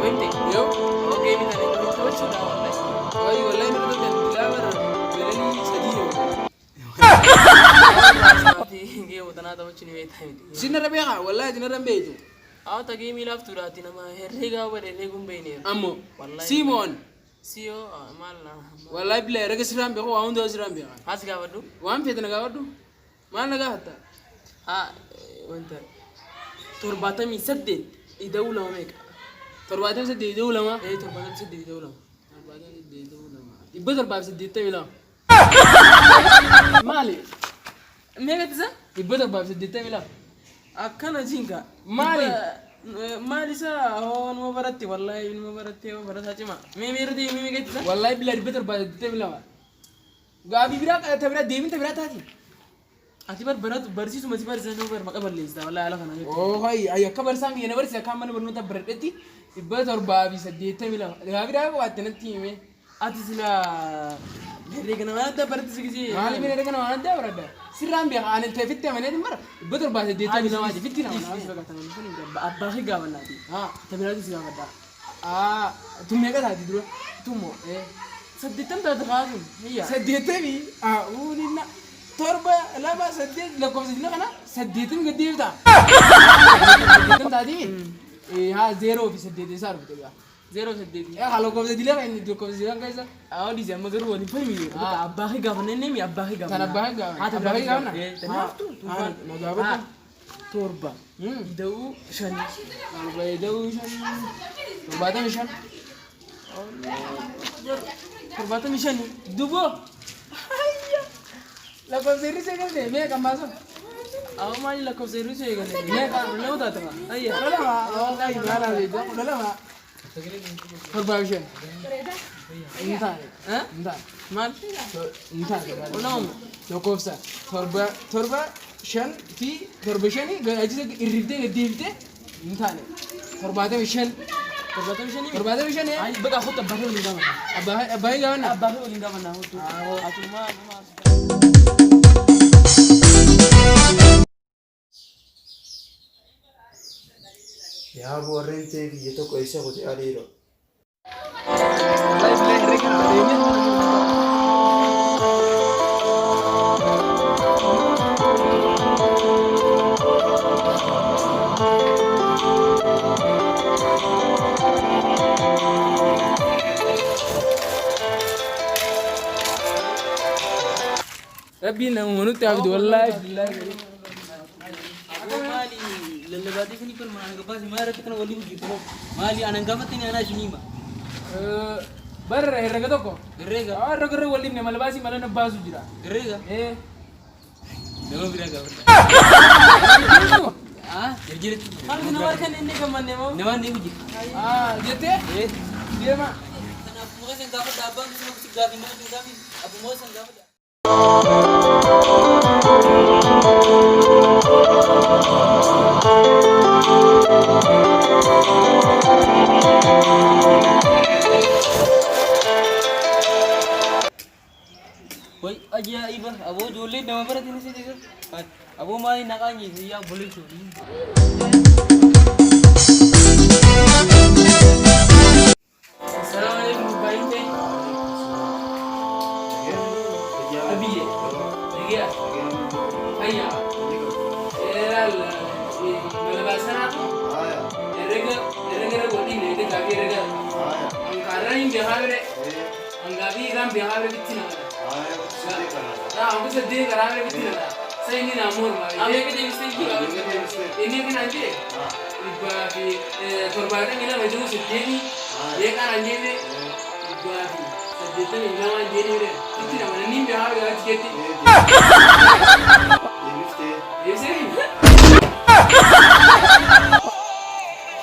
وانت يو اوكي مثلا انت وش ده والله اي والله انا كنت دلاور بلاني سديو جي ودنا وش ني ويتايد سين ربيعه والله دين ربيتو تجي ميلاف تراتي نما هريغا وريغم بينير امو والله سيمون سيو مالنا والله بلا رجع سرام بيخو وان دو سرام بيخو حاسك ودو وان فيتنا قاودو ما نغا حتى وانت ترباتا مي سدد يدولا ميك ترباتم سدي دولا ما ايه ترباتا سدد يدولا ترباتم سدي دولا ما يبدر باب سدي تميلا مالي ميغا تزا يبدر باب سدي تميلا اكنا جينكا مالي سا هون ما برتي والله ما برتي وبرتها ما ميردي ميغا تزا والله بلا يبدر باب سدي تميلا غابي براك تبرا ديمين تبرا تاتي atibar barat barsiisu mati barsano bar maqaballeesta wallahi ala kana oh hay ay kabar sang yana barsi kamman barno tabretti ibbator baabi saddeetta mila gaabira ko attanatti me ati sila herregana wanda barat sigiji mali me regana wanda barada sirram be anan tafitte mane mar ibbator baabi saddeetta mila waji fitina abba higa wallati tabirati siga wada tumme ka tadi duro tumo saddeetam ta dhaqaaqun hiya saddeetta mi ulina torba laba saddeet lakof sidina kana saddeetin gadibta saddeetin tadi ha zero fi saddeet sar bitega zero saddeet halo kof sidila kan lakof sidila kaisa awdi jam magar woni fami abba higa wanne mi abba higa kana abba higa abba higa na tanaftu magabata torba dau shan torba dau shan torba shan torba shan dubo la cosa se che me ka maso aw mali la cosa russe ga me ka ne wada ta ayya wala ma wallahi bala le do wala ma torba shan inta inta mal inta wala lo kofsa torba shan fi torba shani ga ajize irribde gadibte inta ne torba shan torba shan ay baga hota bahe wala ngama abba ga na bahe wala ngama na hoto atuma यहाँ बोर्रें थे कि ये तो कैसे होते आ रही रो ربي نمونو تعبد والله بالله للبادي فيني كل ما أنا قبض ما رتكنا ولي وجيتهم مالي أنا قبضتني أنا شنيمة بر الرجال دوكو الرجال الرجال ولي من ملباسي مالنا بازو جرا الرجال إيه دمو برجع جرجيت خالد نوار كان إني كمان نوار نيجي جته إيه dia mah أنا أبو موسى قابل دابان بس ما بسيب قابل ما بسيب قابل أبو موسى قابل Woi aja iba abo jole nama berat ini sih juga abo mai nakanya sih ya boleh tuh Assalamualaikum baik deh abi ya ya ayah eral melabasan aku erega bodi ne de gabi erega angkara ini bihabre anggabi ram bihabre bitina aku sedih karena aku tidak. Saya ini namun, aku yang kita mesti ini kan aja. Iba di korbannya mina baju sedih ni, dia kan aja ni. Iba di sedih tu mina aja ni deh. Itu nama ni biar aku aja kita. Ini sih.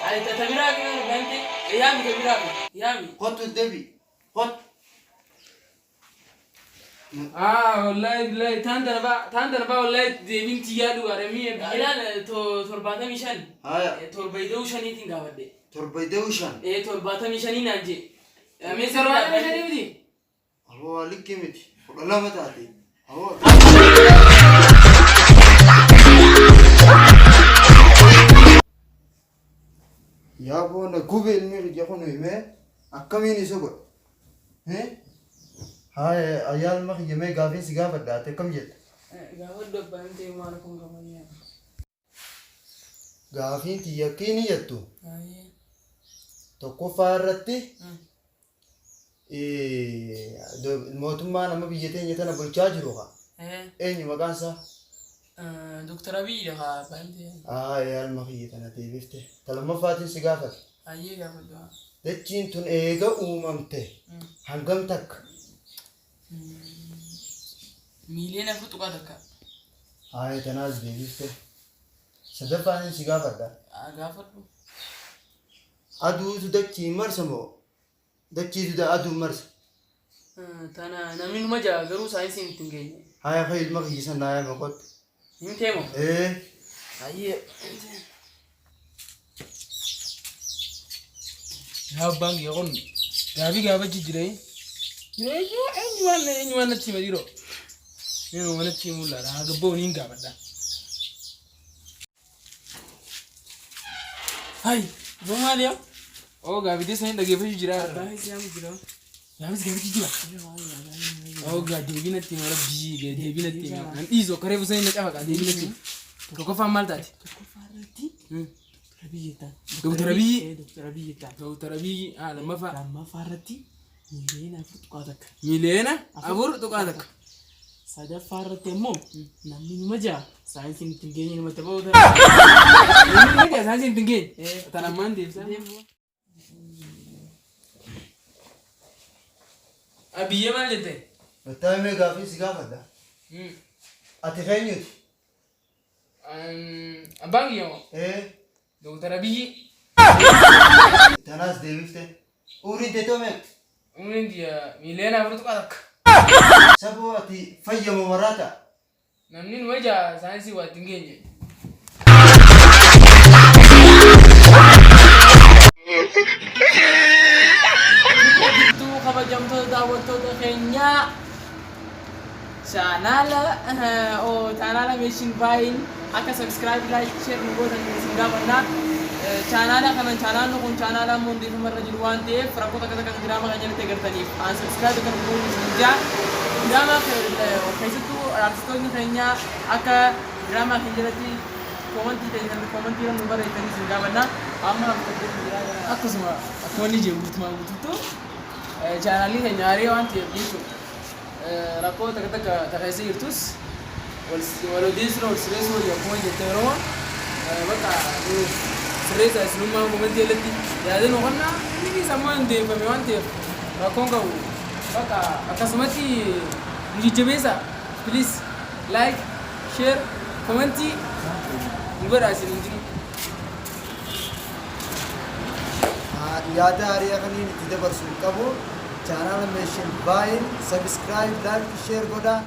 Ada terbirak ni nanti. Ya mi terbirak. Ya mi. Hot with Debbie. Hot. والله تاندنا با والله ديمين تيادو غرمية بيلان تورباتا ميشان توربيدو شاني تنغا ودي توربيدوشان تورباتا ميشاني نانجي مي تورباتا ميشاني بدي هو عليك كيمتي والله ما تعطي هو yaa boona gube ilmi kiyya kun himee akkamiin isa godha haa ayyaalma kiyya mee gaafii si gaafadhaate akkam jetta Gaafadhu abbaan ta'e maal kun qabanii gaafiin kiyya akkiini jettu tokkoffaa irratti mootummaa nama biyya teenya tana bulchaa jiru haa eenyu maqaan isaa Doktor Abiy haa abbaan ta'e. Ayyaalma kiyya tana deebifte talamaffaatiin si gaafate Ayyee gaafadhu haa. dachiin tun eega uumamte hangam takka Miiliyoona 4 tuqaa takka. haa tanaas deebifte sadaffaatiin si gaafadha Gaafadhu. aduutu dachii marsa moo dachiitu aduu marsa Tana namni numa jaa garuu saayinsiin ittiin geenye. haa fa ilma kiyya sanaa maqotte Hin teemo. Ayyee. Yaa abbaan kiyya kun gaafii gaafachi jiree. Eenyumaan natti hima jiroo. Eenyumaan natti himuu laala haa gabboo niin gaafadha. Hai, boo maali yaa? Oo gaafitee sanii dhageeffachuu jira. Gaafis gaafichi jira. Oo deebii natti hima rabbii deebii natti hima. An dhiisoo karee busanii na cafaqa deebii natti hima. Tokkoffaan maal taate? Doktor Abiy lammaffaa irratti miiliyoona 4 tuqaa takka. Sadaffaa irratti immoo namni numa jaa saayinsiin ittiin geenye namatti ba'uu Namni saayinsiin ittiin geenye. Tan ammaan deebisaa. Abiyyee maal jette? Taa'imee gaafii si gaafadha ati keenyuti Abbaan kiyya moo? Doktor Abiy. tanaas deebifte uriin teetoo meeqa Umriin kiyya miiliyoona 4 tuqaa takka. saboo ati fayyama maraata Namni numa jaa saayinsii waa ittiin geenye. kabajamtoota daawwattoota keenyaa chaanaala meeshin baayin akka subscribe like share nu godhan isin gaafannaa chaanaalli kun chaanaala hundeeffama irra jiru waan ta'eef rakkoota akka diraamaa kan jalatti agartaniif an subscribe kan goone isin jaa diraamaa keessattuu artistoonni keenyaa akka diraamaa kan jalatti koomantii irra nu barreessanii isin gaafannaa amma Akkasuma akkuma inni jiru guutumaa guutuutu chaanaalli keenya haarii waan ta'eef jechuudha. Rakkoo takka takeessee jirtus wal odeessuu wal sireessuu wal akkuma jettee yeroo bakka sirreessa isinummaa koomantii jalatti yaadeen hojannaa inni sammuu hundeeffame waan ta'eef rakkoon qabu bakka akkasumatti nu jajjabeessaa please like share koomantii nu godhaa isin hin jiru. yaada haarii kaniin itti dabarsuun qabu chaanaala meeshin baayin sabskraayib laayik sheer godhaa